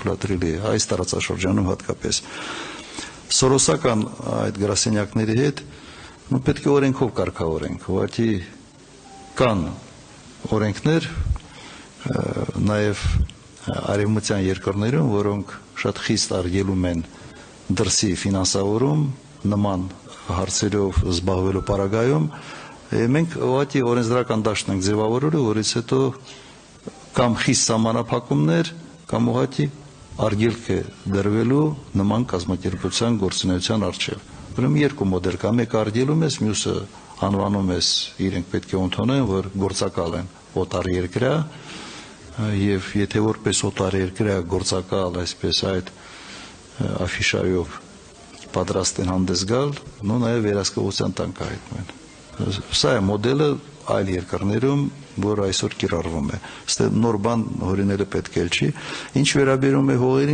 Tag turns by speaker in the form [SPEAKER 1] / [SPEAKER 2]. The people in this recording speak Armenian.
[SPEAKER 1] թույլատրելի է այս տարածաշրջանում հատկապես։ Սորոսական այդ գրասենյակների հետ պետք է օրենքով կարգավորենք, ուղղակի կան օրենքներ նաև արևմտյան երկրներում, որոնք շատ խիստ արգելում են դրսի ֆինանսավորում նման հարցերով զբաղվելու պարագայում, մենք ուղղակի օրենսդրական դաշտ ենք ձևավորելու, որից հետո կամ խիստ սահմանափակումներ, կամ ուղղակի արգելք է դրվելու նման կազմակերպության գործունեության առջև։ Ուրեմն երկու մոդել կա, մեկը արգելում ես, մյուսը անվանում ես, իրենք պետք է ընդունեն, որ գործակալ են օտարերկրյա, եւ եթե որպես օտարերկրյա գործակալ այսպես այդ աֆիշայով պատրաստ են հանդես գալ, նաև վերահսկողության տակ կհայտնվեն։ Սա է մոդելը այլ երկրներում, որ այսօր կիրառվում է։ Նոր բան հորինելը պետք է չի։ Ինչ վերաբերում է հողերին,